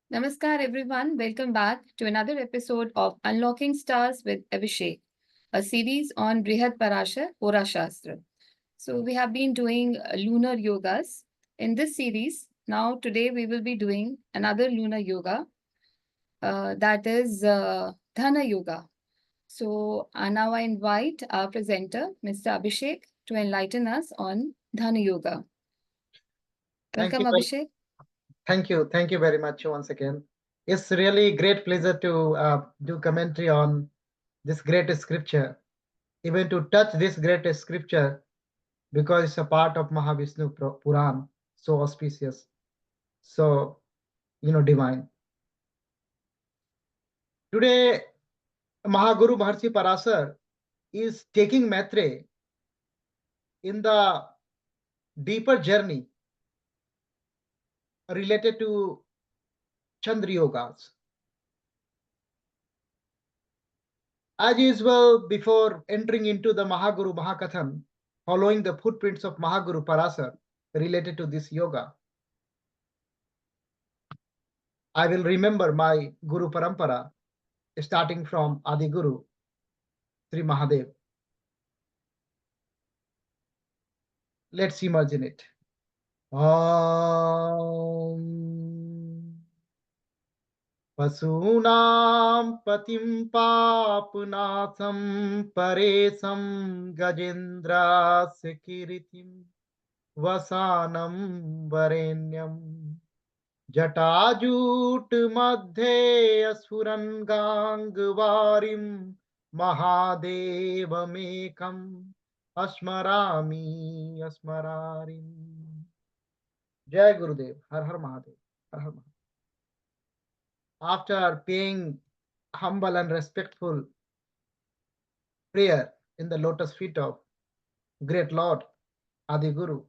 Namaskar, everyone. Welcome back to another episode of Unlocking Stars with Abhishek, a series on Brihat Parashara, Hora Shastra. So, we have been doing lunar yogas in this series. Now, today we will be doing another lunar yoga, that is Dhana Yoga. So, now I invite our presenter, Mr. Abhishek, to enlighten us on Dhana Yoga. Thank Welcome, you. Abhishek. Thank you. Thank you very much once again. It's really great pleasure to do commentary on this great scripture, even to touch this great scripture because it's a part of Mahavishnu Puran, so auspicious, so divine. Today, Mahaguru Maharshi Parasar is taking Maitre in the deeper journey related to Chandra Yogas. As usual, before entering into the Mahaguru Mahakathan, following the footprints of Mahaguru Parasar related to this yoga, I will remember my Guru Parampara, starting from Adi Guru, Sri Mahadev. Let's imagine it. Om Pasunam Patim Papunasam Paresam Gajendra Sekiritim Vasanam Varenyam जटाजूट मध्ये असुरंगांगवारिम महादेवमेकम अस्मरामि अस्मरारिम. Jai Gurudev, Har Har Mahadev, Har Har Mahadev. After paying humble and respectful prayer in the lotus feet of great Lord Adi Guru,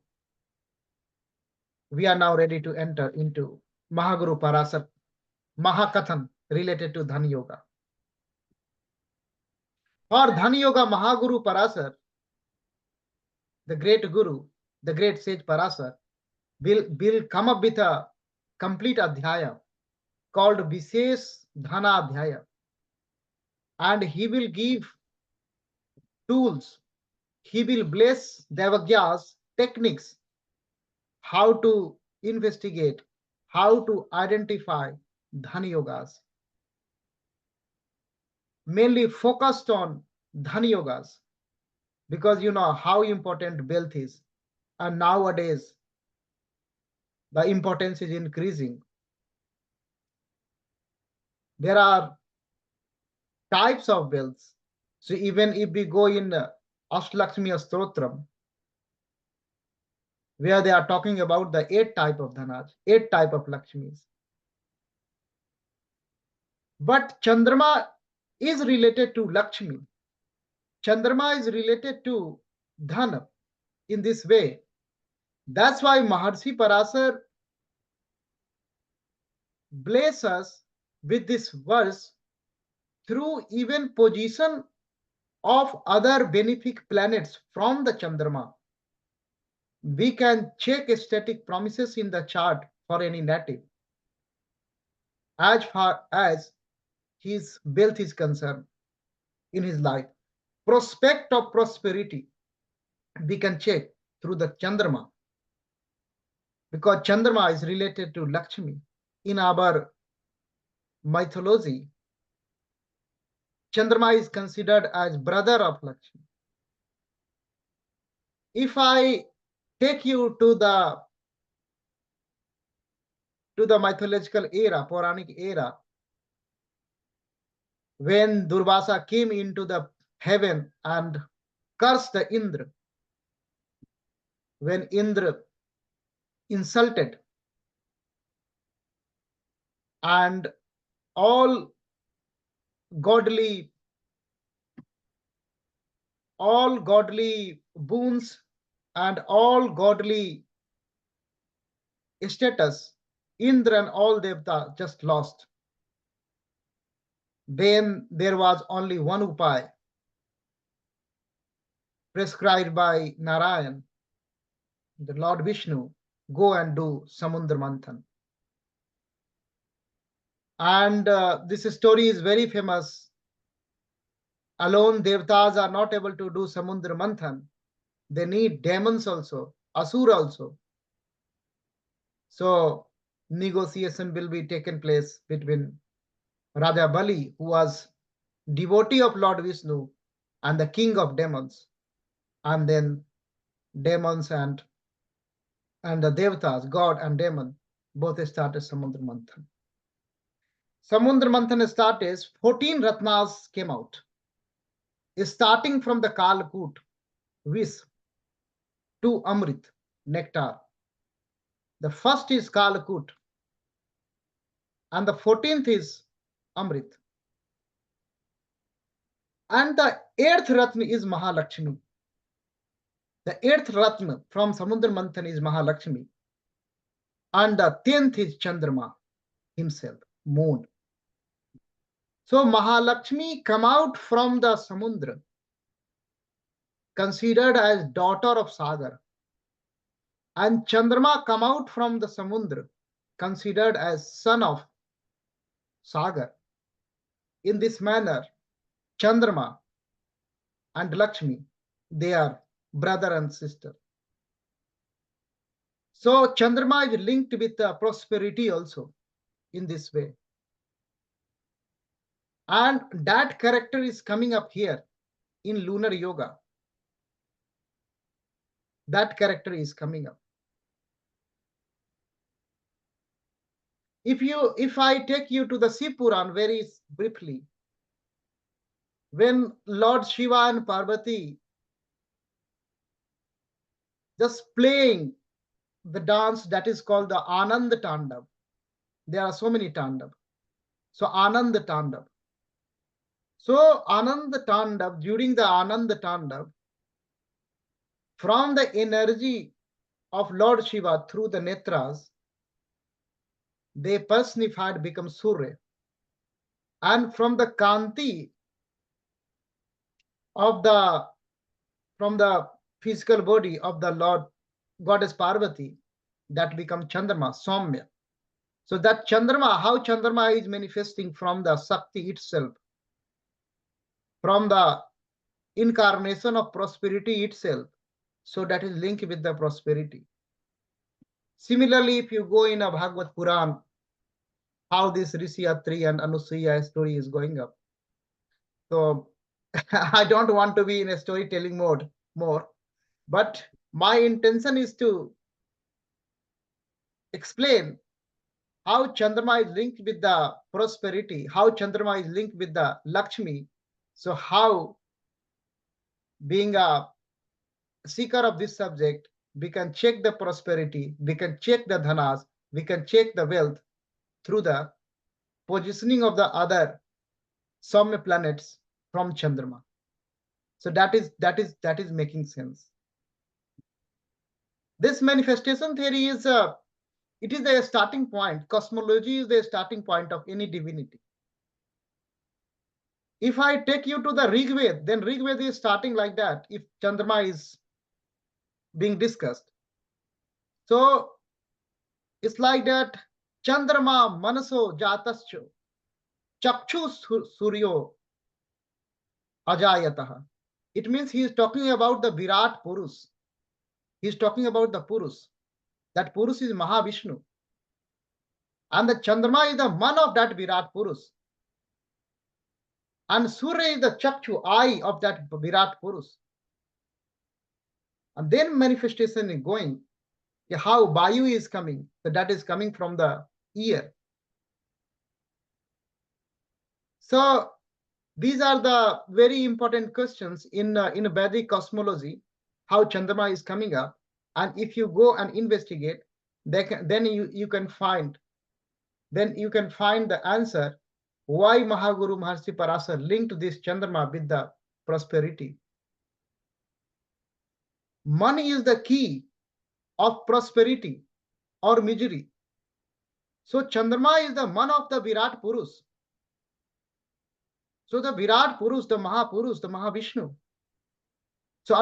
we are now ready to enter into Mahaguru Parasar Mahakathan related to Dhan Yoga. For Dhan Yoga, Mahaguru Parasar, the great Guru, the great sage Parasar, will come up with a complete adhyaya called Vishesh Dhana Adhyaya. And he will give tools, he will bless Devagya's techniques, how to investigate, how to identify Dhan Yogas. Mainly focused on Dhan Yogas, because you know how important wealth is. And nowadays, the importance is increasing. There are types of wealth. So even if we go in Ashtalakshmi Stotram, where they are talking about the 8 type of dhanas, 8 type of Lakshmis. But Chandrama is related to Lakshmi. Chandrama is related to Dhana in this way. That's why Maharshi Parasar bless us with this verse through even position of other benefic planets from the Chandrama. We can check static promises in the chart for any native as far as his wealth is concerned in his life. Prospect of prosperity we can check through the Chandrama, because Chandrama is related to Lakshmi. In our mythology, Chandrama is considered as brother of Lakshmi. If I take you to the mythological era, Puranic era, when Durvasa came into the heaven and cursed the Indra, when Indra insulted and all godly boons and all godly status, Indra and all Devta just lost. Then there was only one upay prescribed by Narayan, the Lord Vishnu: go and do Samundra Manthan. And this story is very famous. Alone, Devtas are not able to do Samudra Manthan. They need demons also, Asura also. So, negotiation will be taken place between Raja Bali, who was devotee of Lord Vishnu, and the king of demons. And then demons and the Devtas, God and demon, both started Samudra Manthan. Samudra Manthan started, 14 Ratnas came out, starting from the Kalkut, Vis, to Amrit, nectar. The first is Kalakut, and the 14th is Amrit. And the 8th Ratna is Mahalakshmi. The 8th Ratna from Samudra Manthan is Mahalakshmi. And the 10th is Chandrama himself, moon. So Mahalakshmi come out from the Samudra, considered as daughter of Sagar. And Chandrama come out from the Samudra, considered as son of Sagar. In this manner, Chandrama and Lakshmi, they are brother and sister. So Chandrama is linked with prosperity also in this way. And that character is coming up here in lunar yoga. That character is coming up. If I take you to the Shiv Puran very briefly, when Lord Shiva and Parvati just playing the dance that is called the Anand Tandav. There are so many Tandav. So Anand Tandav. So Anand Tandav, during the Anand Tandav, from the energy of Lord Shiva through the Netras, they personified become Surya. And from the Kanti of from the physical body of the Lord Goddess Parvati, that become Chandrama, Soumya. So that Chandrama, how Chandrama is manifesting from the Shakti itself, from the incarnation of prosperity itself. So that is linked with the prosperity. Similarly, if you go in a Bhagavad Puran, how this Rishi Atri and Anusuya story is going up. So I don't want to be in a storytelling mode more, but my intention is to explain how Chandrama is linked with the prosperity, how Chandrama is linked with the Lakshmi. So how, being a seeker of this subject, we can check the prosperity, we can check the dhanas, we can check the wealth through the positioning of the other Soumya planets from Chandrama. So that is making sense. This manifestation theory is it is the starting point. Cosmology is the starting point of any divinity. If I take you to the Rig Veda, then Rig Veda is starting like that, if Chandrama is being discussed. So it's like that, Chandrama manaso jatascho chakshu suryo ajayataha. It means he is talking about the Virat Purus. He is talking about the Purus. That Purus is Mahavishnu. And the Chandrama is the man of that Virat Purus. And Surya is the chakshu, eye of that Virat Purus. And then manifestation is going. How Vayu is coming. So that is coming from the ear. So these are the very important questions in Vedic cosmology, how Chandrama is coming up. And if you go and investigate, then you can find the answer why Mahaguru Maharshi Parashara linked this Chandrama with the prosperity. Money is the key of prosperity or misery. So Chandrama is the man of the Virat Purus. So the Virat Purus, the Mahapurus, the Mahavishnu. So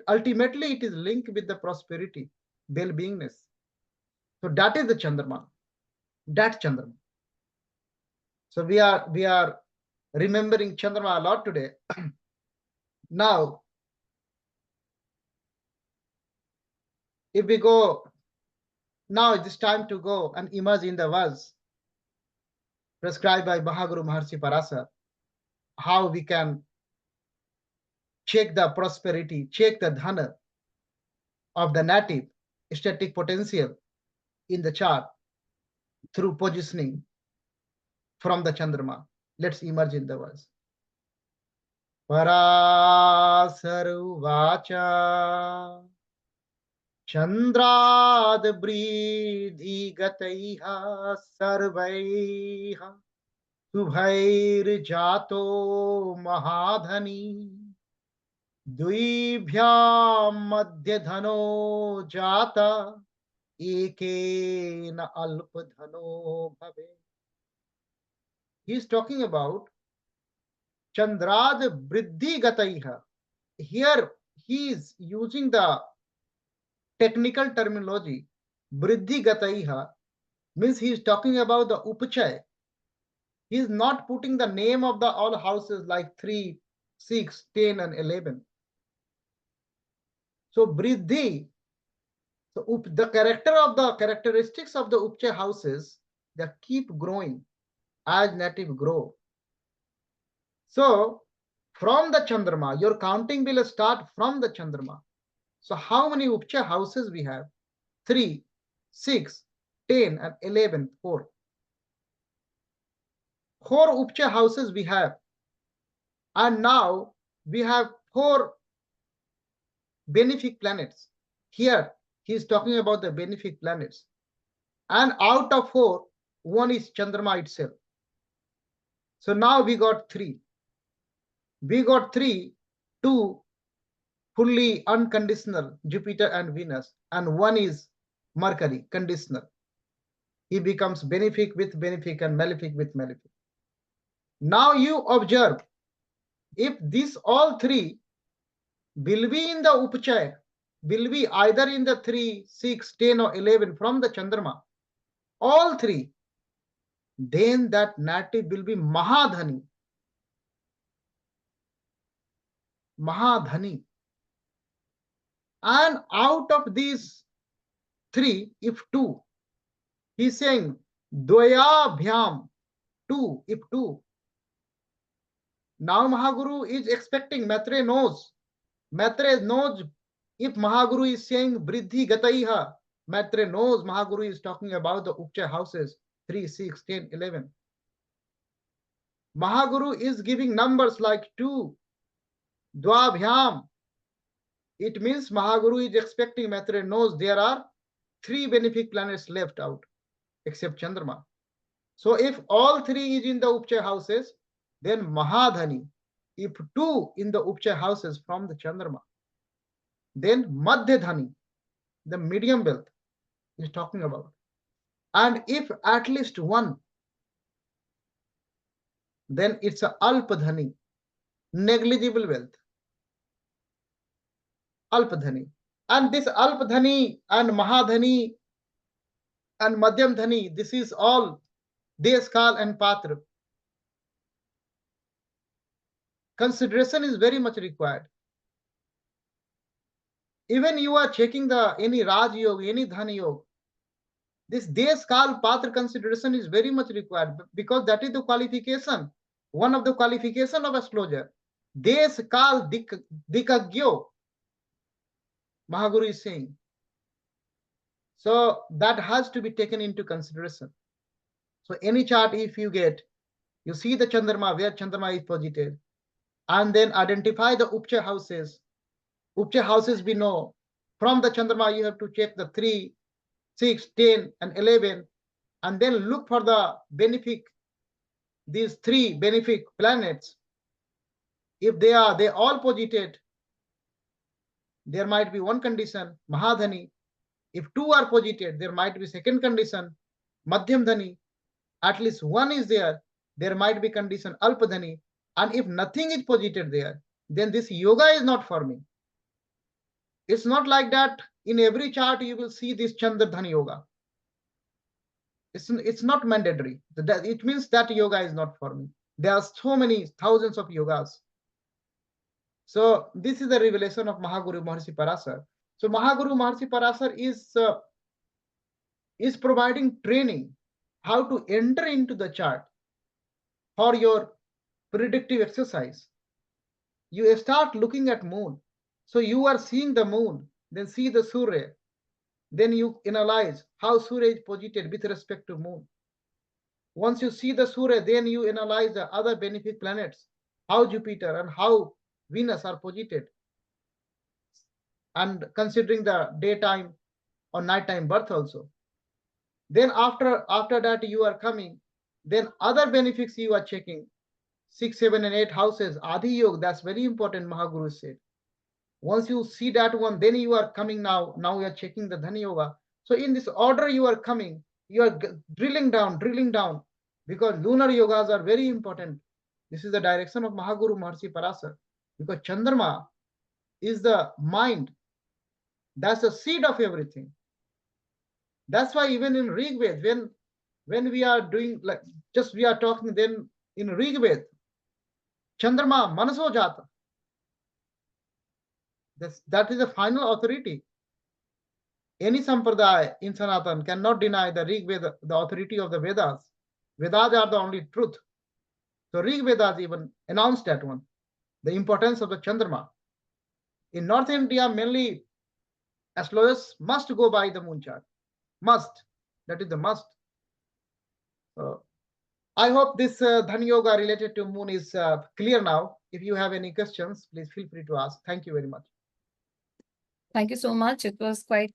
ultimately it is linked with the prosperity, well-beingness. So that is the Chandrama. That Chandrama. So we are remembering Chandrama a lot today. Now, if we go, now it is time to go and immerse in the verse prescribed by Mahaguru Maharshi Parashara, how we can check the prosperity, check the dhana of the native static potential in the chart through positioning from the Chandrama. Let's immerse in the verse. Parashara Vacha Chandrad Bridhi Gataiha Sarvaiha Subhair Jato Mahadhani Dvibhyam Madhyadhano Jata Ekena Alpadhano Bhave. He is talking about Chandrad Bridhi Gataiha. Here he is using the technical terminology. Bridhi Gataiha means he is talking about the Upachay. He is not putting the name of the all houses like 3, 6, 10, and 11. So Bridhi, so the characteristics of the Upachay houses, they keep growing as native grow. So from the Chandrama, your counting will start from the Chandrama. So how many Upachay houses we have? 3, 6, 10, and 11, 4. 4 Upachay houses we have. And now we have 4 benefic planets. Here he is talking about the benefic planets. And out of 4, 1 is Chandrama itself. So now we got 3. We got 3, 2 fully unconditional, Jupiter and Venus, and 1 is Mercury, conditional. He becomes benefic with benefic and malefic with malefic. Now you observe, if these all 3 will be in the Upachay, will be either in the 3, 6, 10, or 11 from the Chandrama, all 3, then that native will be Mahadhani. Mahadhani. And out of these 3, if 2, he's saying Dvaya Bhyam, 2, if 2. Now Mahaguru is expecting, Maitre knows if Mahaguru is saying Bridhi Gataiha, Maitre knows Mahaguru is talking about the Upachay houses 3, 6, 10, 11. Mahaguru is giving numbers like 2, Dvabhyam. It means Mahaguru is expecting, Maitre knows there are 3 benefic planets left out except Chandrama. So if all 3 is in the Upachay houses, then Mahadhani. If 2 in the Upachay houses from the Chandrama, then Madhyadhani, the medium wealth is talking about. And if at least 1, then it's a Alpadhani, negligible wealth. Alpadhani. And this Alpadhani and Mahadhani and Madhyam Dhani, this is all Deskal and Patra. Consideration is very much required. Even you are checking the any Raj Yoga, any Dhan Yoga, this Deskal Patra consideration is very much required because that is the qualification, one of the qualification of astrologer. Deskal Dikagyo, Mahaguru is saying. So that has to be taken into consideration. So any chart if you get, you see the Chandrama, where Chandrama is posited, and then identify the Upachay houses. Upachay houses we know. From the Chandrama you have to check the 3, 6, 10, and 11, and then look for the benefic, these 3 benefic planets. If they all posited, there might be one condition, Mahadhani. If 2 are posited, there might be second condition, Madhyam Dhani. At least 1 is there might be condition Alpadhani. And if nothing is posited there, then this yoga is not forming. It's not like that in every chart you will see this Chandra Dhan yoga. It's not mandatory. It means that yoga is not for me. There are so many thousands of yogas. So this is the revelation of Mahaguru Maharshi Parasar. So Mahaguru Maharshi Parasar is providing training how to enter into the chart for your predictive exercise. You start looking at moon. So you are seeing the moon, then see the Surya. Then you analyze how Surya is posited with respect to moon. Once you see the Surya, then you analyze the other benefic planets, how Jupiter and how Venus are posited, and considering the daytime or nighttime birth also. Then after that you are coming, then other benefics you are checking. 6, 7, and 8 houses, Adi Yoga, that's very important, Mahaguru said. Once you see that one, then you are coming now you are checking the Dhan Yoga. So in this order you are coming, you are drilling down, because lunar yogas are very important. This is the direction of Mahaguru Maharshi Parasar, because Chandrama is the mind. That's the seed of everything. That's why even in Rig Ved, when we are doing, like, just we are talking, then in Rig Ved, Chandrama Manaso Jata. That is the final authority. Any sampradaya in Sanatan cannot deny the Rig Veda, the authority of the Vedas. Vedas are the only truth. So Rig Vedas even announced that one, the importance of the Chandrama. In North India, mainly astrologers must go by the moon chart. Must. That is the must. I hope this Dhan Yoga related to moon is clear now. If you have any questions, please feel free to ask. Thank you very much. Thank you so much. It was quite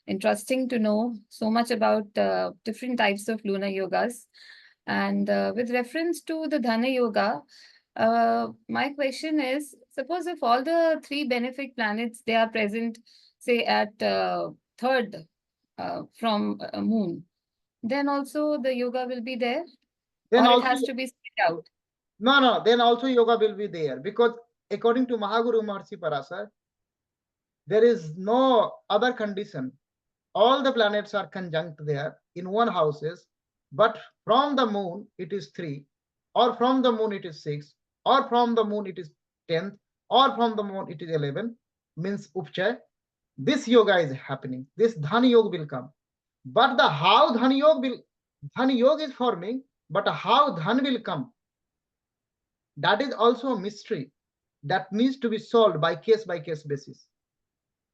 interesting to know so much about different types of lunar yogas. And with reference to the Dhana Yoga, my question is, suppose if all the three benefic planets, they are present, say at third from moon, then also the yoga will be there? Then or it also, has to be split out? No, then also yoga will be there, because according to Mahaguru Maharshi Parasar, there is no other condition. All the planets are conjunct there in one houses, but from the moon it is 3, or from the moon it is 6, or from the moon it is 10th, or from the moon it is 11, means Upchay. This yoga is happening. This Dhan Yoga will come. But the how Dhan Yoga is forming, but how Dhan will come, that is also a mystery that needs to be solved by case basis.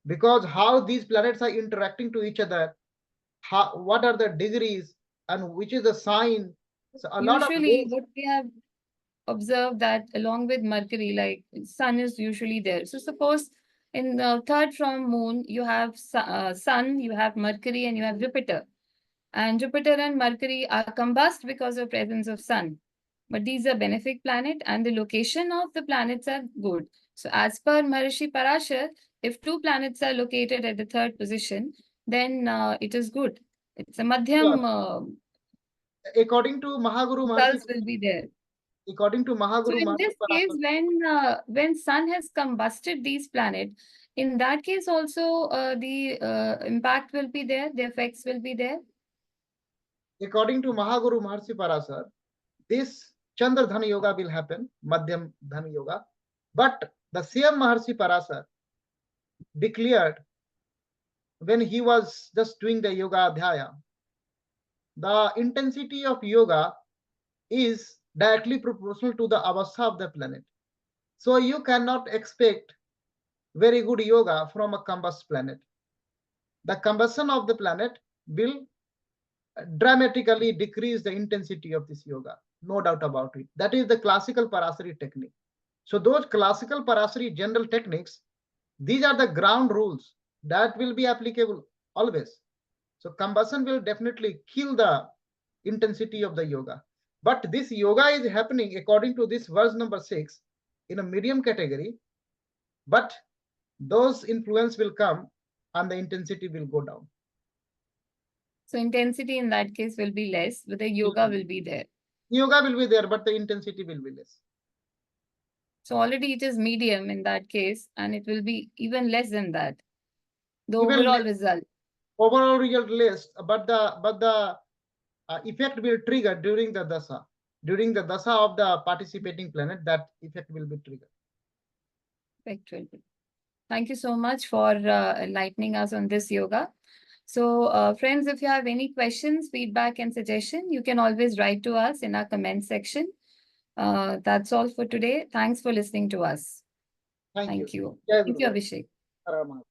Because how these planets are interacting to each other, what are the degrees, and which is the sign. So a lot of Usually, ways. what we have observed that along with Mercury, like Sun is usually there. So suppose in the third from Moon, you have Sun, you have Mercury, and you have Jupiter. And Jupiter and Mercury are combust because of presence of Sun. But these are benefic planet, and the location of the planets are good. So as per Maharishi Parashar, if two planets are located at the third position, then it is good. It's a Yeah. madhyam According to Mahaguru Maharshi, results will be there. according to So Mahaguru in Maharshi this case, Parasar, when Sun has combusted these planets, in that case also the impact will be there, the effects will be there. according to Mahaguru Maharshi Parasar, this Chandra Dhan Yoga will happen, Madhyam Dhan Yoga. But the same Maharshi Parasar declared, when he was just doing the yoga adhyaya, the intensity of yoga is directly proportional to the avastha of the planet. So you cannot expect very good yoga from a combust planet. The combustion of the planet will dramatically decrease the intensity of this yoga, no doubt about it. That is the classical Parasari technique. So those classical Parasari general techniques, these are the ground rules that will be applicable always. So combustion will definitely kill the intensity of the yoga. But this yoga is happening according to this verse number 6 in a medium category, but those influence will come and the intensity will go down. So intensity in that case will be less, but the yoga will be there. Yoga will be there, but the intensity will be less. So already it is medium in that case, and it will be even less than that. The Even overall result. overall result less, but the effect will trigger during the dasa. During the dasa of the participating planet, that effect will be triggered. Thank you so much for enlightening us on this yoga. So, friends, if you have any questions, feedback, and suggestion, you can always write to us in our comment section. That's all for today. Thanks for listening to us. Thank you. Thank you. Jai Thank you, Guru. Abhishek. Hara Mahatma.